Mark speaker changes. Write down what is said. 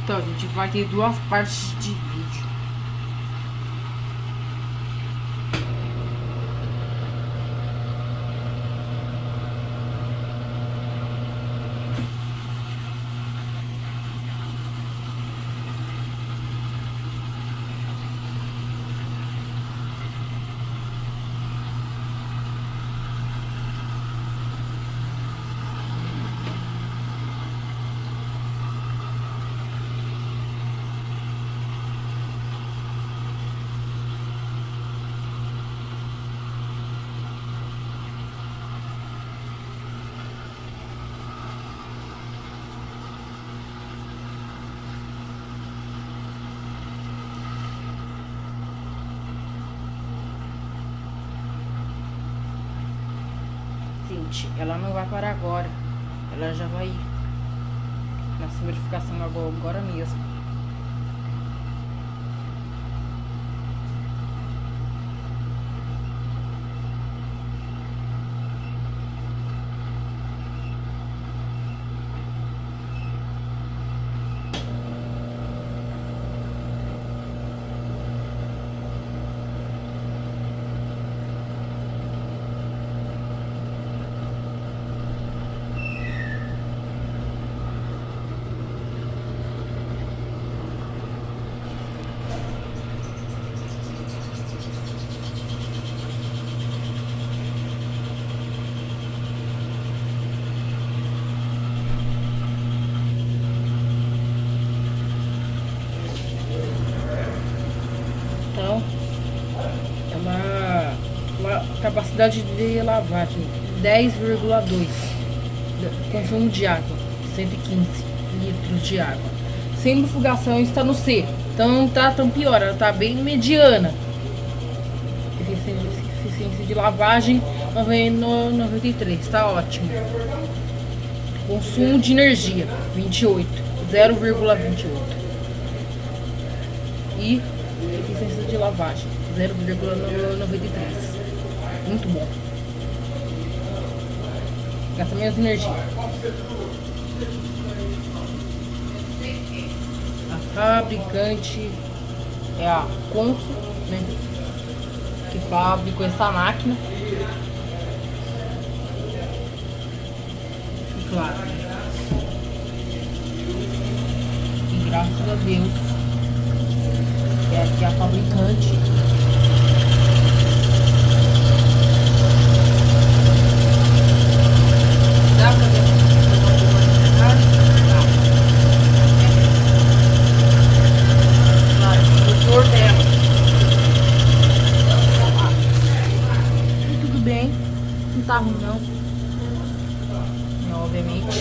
Speaker 1: Então, a gente vai ter duas partes de vídeo. Gente, ela não vai parar agora. Ela já vai na solidificação agora mesmo. Então, é uma capacidade de lavagem 10,2 consumo de água, 115 litros de água. Sem bufugação está no C, então não tá tão pior, ela tá bem mediana. Eficiência de lavagem 93, tá ótimo. Consumo de energia 28, 0,28. E eficiência de lavagem 0,93. Muito bom. Gasta menos energia. A fabricante é a Consul, né, que fabricou essa máquina. E claro, e graças a Deus é aqui a fabricante. Dá pra ver? Claro, o motor dela. Tudo bem, não tá ruim não. Obviamente.